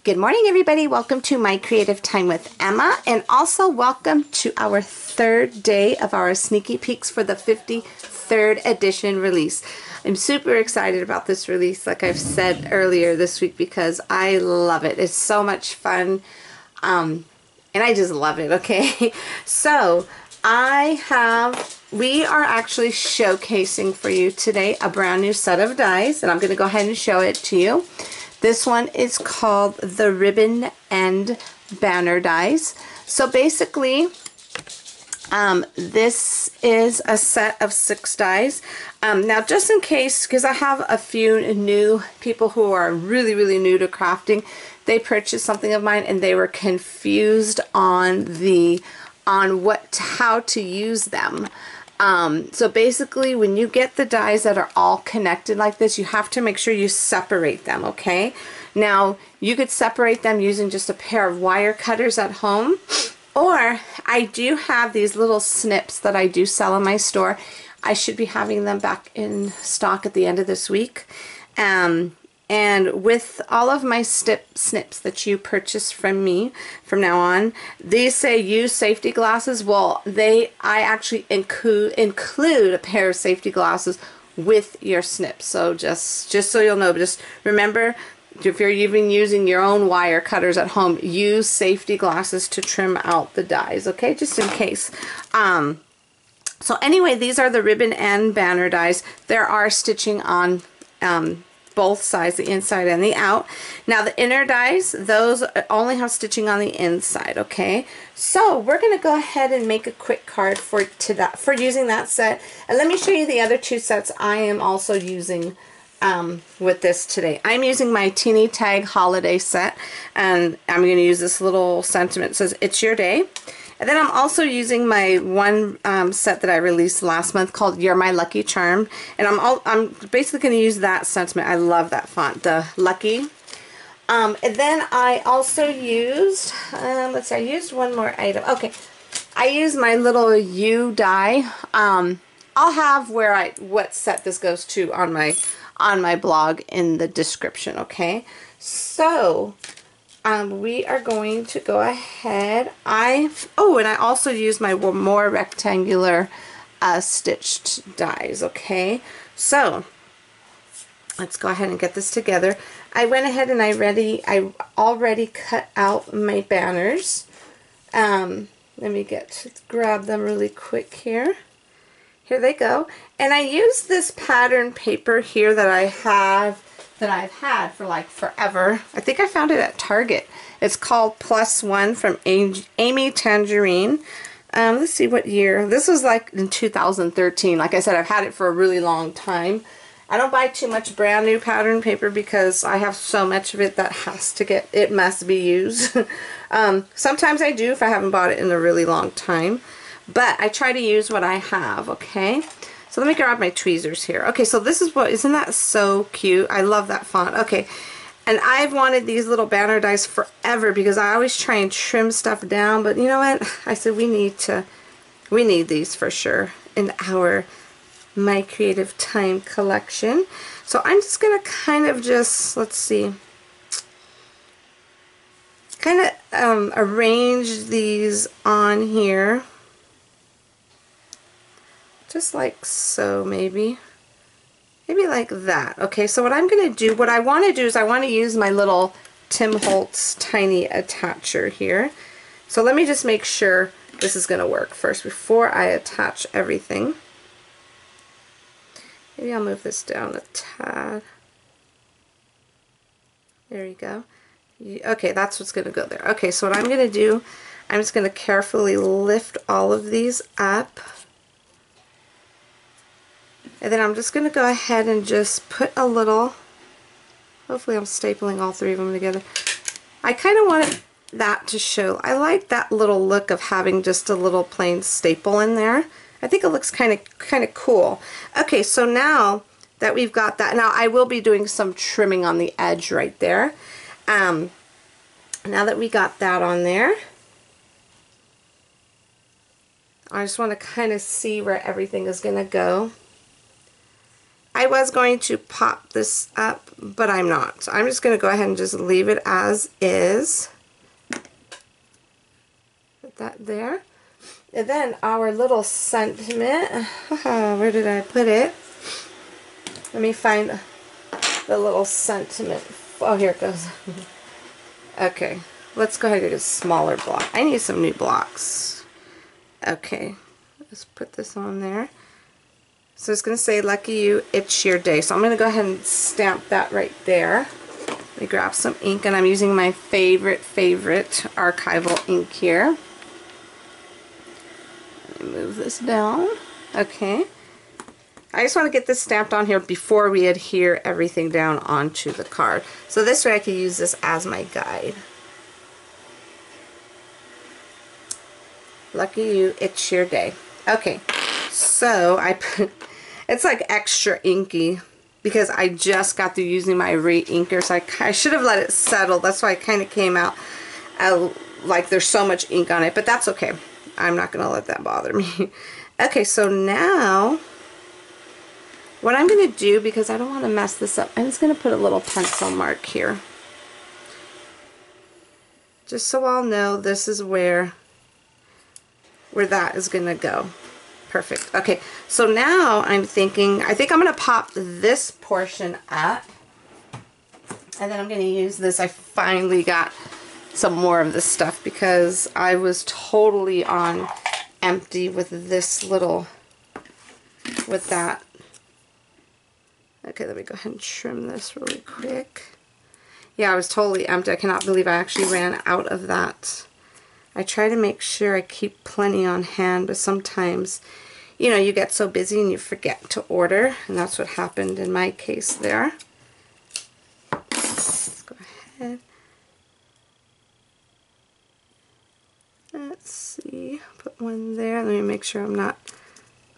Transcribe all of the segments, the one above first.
Good morning, everybody. Welcome to My Creative Time with Emma, and also welcome to our third day of our sneaky peeks for the 53rd edition release. I'm super excited about this release, like I've said earlier this week, because I love it. It's so much fun, and I just love it, okay? So, we are actually showcasing for you today a brand new set of dies, and I'm going to go ahead and show it to you. This one is called the Ribbon End Banner Dies. So basically, this is a set of 6 dies. Now, just in case, because I have a few new people who are really new to crafting, they purchased something of mine and they were confused on how to use them. So basically, when you get the dies that are all connected like this, you have to make sure you separate them, okay? Now, you could separate them using just a pair of wire cutters at home, or I do have these little snips that I do sell in my store. I should be having them back in stock at the end of this week. And with all of my snips that you purchase from me from now on, these say use safety glasses. Well, I actually include a pair of safety glasses with your snips. So just so you'll know, just remember, if you're even using your own wire cutters at home, use safety glasses to trim out the dies, okay? Just in case. So anyway, these are the Ribbon End Banner dies. There are stitching on both sides, the inside and the out. Now the inner dies, those only have stitching on the inside, okay? So we're going to go ahead and make a quick card for using that set. And let me show you the other 2 sets I am also using with this today. I'm using my Teeny Tag Holiday set, and I'm going to use this little sentiment. It says, "It's your day." And then I'm also using my one set that I released last month called You're My Lucky Charm. And I'm basically going to use that sentiment. I love that font, the Lucky. And then I also used, let's see, I used one more item. Okay, I used my little U die. I'll have what set this goes to on my blog in the description, okay? So we are going to go ahead. And I also use my more rectangular stitched dies, okay? So let's go ahead and get this together. I went ahead and I already cut out my banners. Let me grab them really quick here. Here they go. And I use this pattern paper here that I've had for like forever. I think I found it at Target. It's called +1 from Amy Tangerine. Let's see what year. This was like in 2013. Like I said, I've had it for a really long time. I don't buy too much brand new pattern paper because I have so much of it that it must be used. Sometimes I do if I haven't bought it in a really long time. But I try to use what I have, okay? So let me grab my tweezers here. Okay, so this is isn't that so cute? I love that font. Okay, and I've wanted these little banner dies forever because I always try and trim stuff down, but you know what? I said we need these for sure in our My Creative Time collection. So I'm just gonna kind of let's see, kind of arrange these on here. Just like so, maybe like that. Okay, so what I'm going to do, what I want to do is I want to use my little Tim Holtz tiny attacher here. So let me just make sure this is going to work first before I attach everything. Maybe I'll move this down a tad. There you go. Okay, that's what's going to go there. Okay, so what I'm going to do, I'm just going to carefully lift all of these up. And then I'm just going to go ahead and just put a little, hopefully I'm stapling all 3 of them together. I kind of wanted that to show, I like that little look of having just a little plain staple in there. I think it looks kind of cool. Okay, so now that we've got that, now I will be doing some trimming on the edge right there. Now that we got that on there, I just want to kind of see where everything is going to go. I was going to pop this up, but I'm not. So I'm just going to go ahead and just leave it as is. Put that there. And then our little sentiment, where did I put it? Let me find the little sentiment. Oh, here it goes. Okay, let's go ahead and get a smaller block. I need some new blocks. Okay, let's put this on there. So it's going to say, lucky you, it's your day. So I'm going to go ahead and stamp that right there. Let me grab some ink, and I'm using my favorite archival ink here. Let me move this down. Okay. I just want to get this stamped on here before we adhere everything down onto the card. So this way I can use this as my guide. Lucky you, it's your day. Okay, so I put, it's like extra inky because I just got through using my re-inker, so I should have let it settle. That's why it kind of came out like there's so much ink on it, but that's okay. I'm not going to let that bother me. Okay, so now what I'm going to do, because I don't want to mess this up, I'm just going to put a little pencil mark here. Just so I'll know this is where that is going to go. Perfect. Okay, so now I'm thinking, I think I'm going to pop this portion up, and then I'm going to use this. I finally got some more of this stuff because I was totally on empty with this little, with that. Okay, let me go ahead and trim this really quick. Yeah, I was totally empty. I cannot believe I actually ran out of that. I try to make sure I keep plenty on hand, but sometimes, you know, you get so busy and you forget to order, and that's what happened in my case there. Let's go ahead. Let's see, put one there. Let me make sure I'm not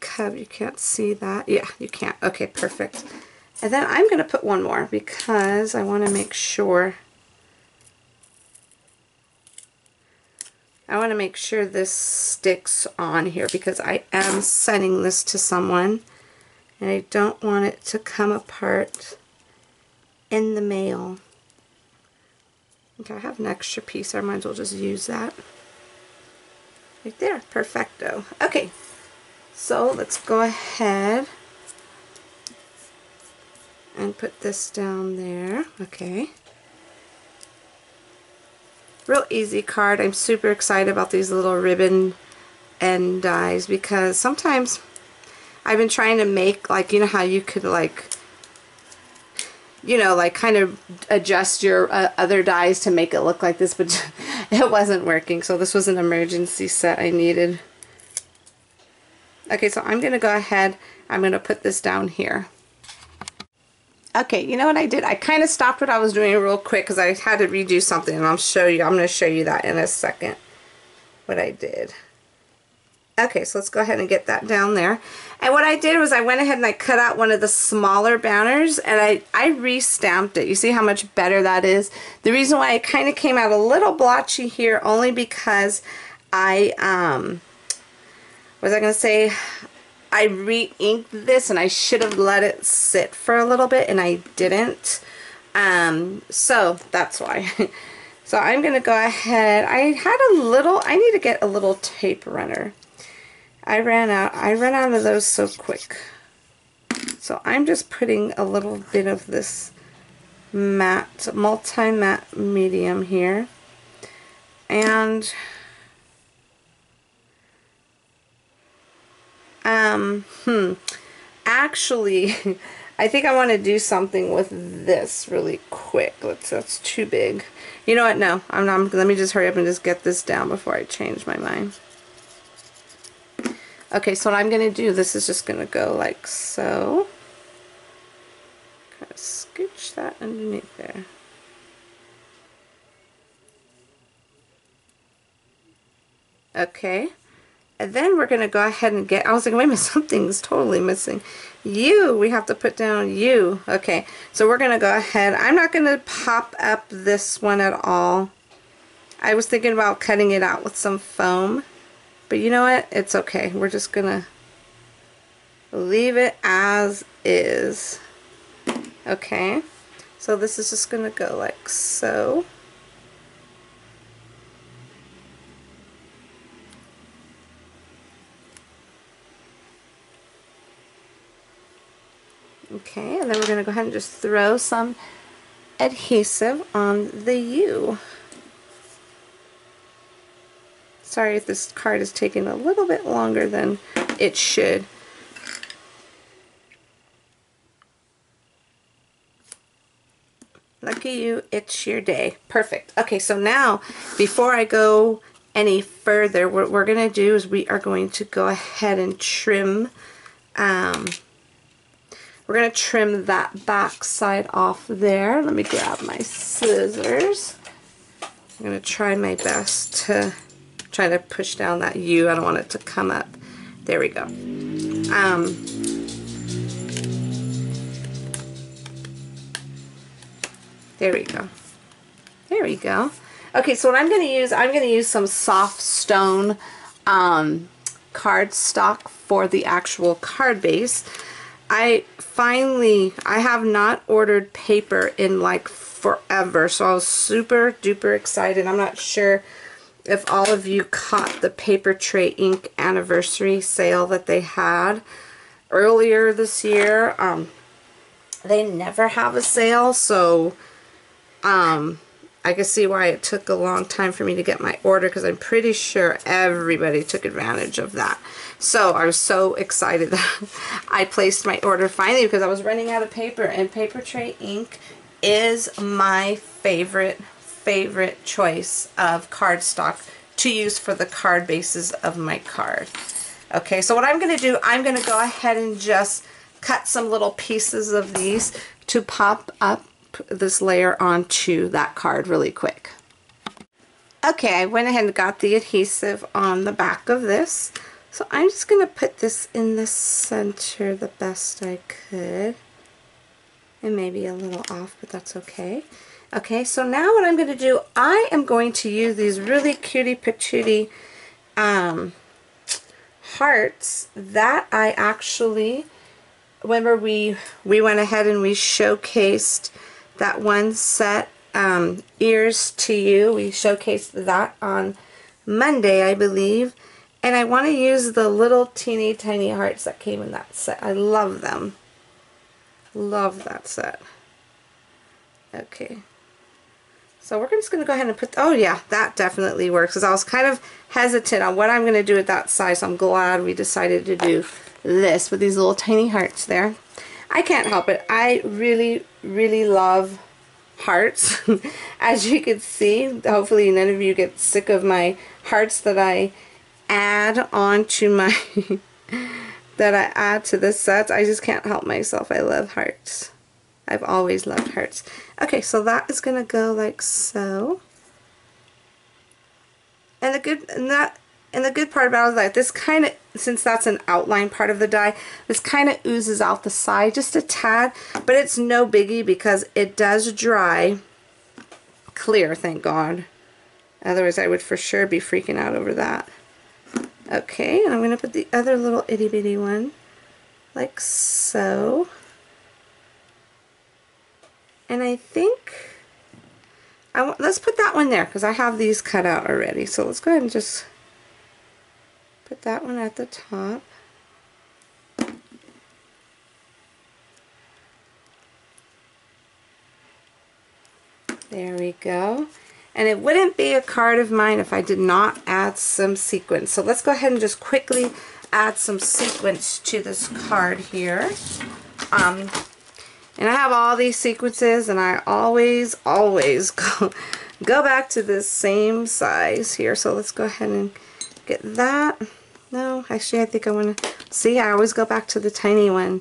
covered. You can't see that. Yeah, you can't. Okay, perfect. And then I'm going to put one more because I want to make sure this sticks on here, because I am sending this to someone and I don't want it to come apart in the mail. Okay, I have an extra piece. I might as well just use that. Right there. Perfecto. Okay, so let's go ahead and put this down there. Okay. Real easy card. I'm super excited about these little ribbon end dies, because sometimes I've been trying to make, like, you know how you could, like, you know, like kind of adjust your other dies to make it look like this, but it wasn't working. So this was an emergency set I needed. Okay, so I'm going to go ahead, I'm going to put this down here. Okay, you know what I did? I kind of stopped what I was doing real quick because I had to redo something, and I'm going to show you that in a second, what I did. Okay, so let's go ahead and get that down there. And what I did was I went ahead and I cut out one of the smaller banners, and I re-stamped it. You see how much better that is? The reason why it kind of came out a little blotchy here, only because I, what was I going to say? I re-inked this, and I should have let it sit for a little bit, and I didn't. So that's why. So I'm going to go ahead. I need to get a little tape runner. I ran out of those so quick. So I'm just putting a little bit of this matte, multi-matte medium here. And actually, I think I want to do something with this really quick. That's too big. You know what? No, let me just hurry up and just get this down before I change my mind. Okay, so what I'm going to do, this is just going to go like so. Kind of scooch that underneath there. Okay. And then we're going to go ahead and get, I was like, wait a minute, something's totally missing. We have to put down you. Okay, so we're going to go ahead. I'm not going to pop up this one at all. I was thinking about cutting it out with some foam. But you know what? It's okay. We're just going to leave it as is. Okay, so this is just going to go like so. Okay, and then we're going to go ahead and just throw some adhesive on the U. Sorry if this card is taking a little bit longer than it should. Lucky you, it's your day. Perfect. Okay, so now before I go any further, what we're going to do is we are going to go ahead and trim. We're going to trim that back side off there. Let me grab my scissors. I'm going to try my best to try to push down that U. I don't want it to come up. There we go. There we go. There we go. Okay, so what I'm going to use some soft stone cardstock for the actual card base. I have not ordered paper in like forever, so I was super duper excited. I'm not sure if all of you caught the Paper Tray Ink anniversary sale that they had earlier this year. They never have a sale, so I can see why it took a long time for me to get my order, because I'm pretty sure everybody took advantage of that. So I was so excited that I placed my order finally, because I was running out of paper, and Paper Tray Ink is my favorite choice of cardstock to use for the card bases of my card. Okay, so what I'm going to do, I'm going to go ahead and just cut some little pieces of these to pop up this layer onto that card really quick. Okay, I went ahead and got the adhesive on the back of this. So I'm just going to put this in the center the best I could. And maybe a little off, but that's okay. Okay, so now what I'm going to do, I am going to use these really cutie patootie hearts that I actually, remember we went ahead and we showcased that one set, Ears to You. We showcased that on Monday, I believe. And I want to use the little teeny tiny hearts that came in that set. I love them. Love that set. Okay. So we're just going to go ahead and put, oh yeah, that definitely works, because I was kind of hesitant on what I'm going to do at that size. So I'm glad we decided to do this with these little tiny hearts there. I can't help it. I really, really love hearts. As you can see, hopefully none of you get sick of my hearts that I add onto my that I add to the sets. I just can't help myself. I love hearts. I've always loved hearts. Okay, so that is going to go like so. And the good part about it is that this kind of, since that's an outline part of the die, this kind of oozes out the side just a tad, but it's no biggie because it does dry clear, thank God. Otherwise I would for sure be freaking out over that. Okay, and I'm going to put the other little itty bitty one like so. And I think, let's put that one there because I have these cut out already. So let's go ahead and just put that one at the top. There we go. And it wouldn't be a card of mine if I did not add some sequins. So let's go ahead and just quickly add some sequins to this card here. And I have all these sequences, and I always go back to this same size here. So let's go ahead and get that. No, actually I think I want to, see, I always go back to the tiny one.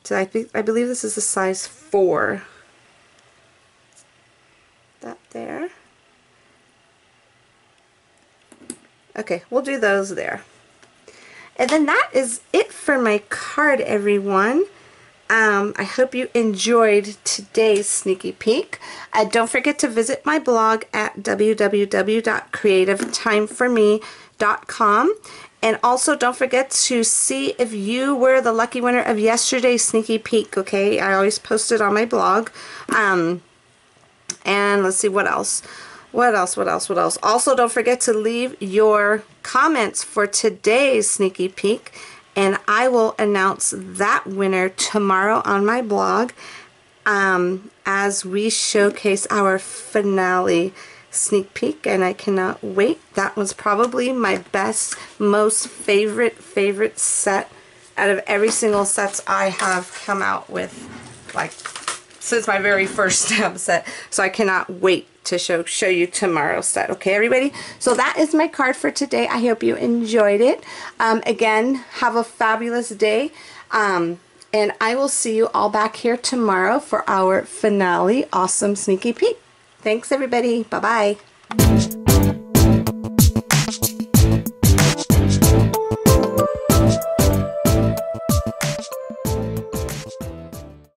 So I believe this is a size 4. That there. Okay, we'll do those there. And then that is it for my card, everyone. I hope you enjoyed today's sneaky peek. Don't forget to visit my blog at www.creativetimeforme.com, And also don't forget to see if you were the lucky winner of yesterday's sneaky peek, okay? I always post it on my blog. And let's see what else. What else? Also, don't forget to leave your comments for today's sneaky peek, and I will announce that winner tomorrow on my blog as we showcase our finale sneak peek, and I cannot wait. That was probably my best, most favorite set out of every single sets I have come out with, like, since my very first stamp set. So I cannot wait to show you tomorrow's set. Okay, everybody? So that is my card for today. I hope you enjoyed it. Again, have a fabulous day. And I will see you all back here tomorrow for our finale awesome sneaky peek. Thanks, everybody. Bye-bye.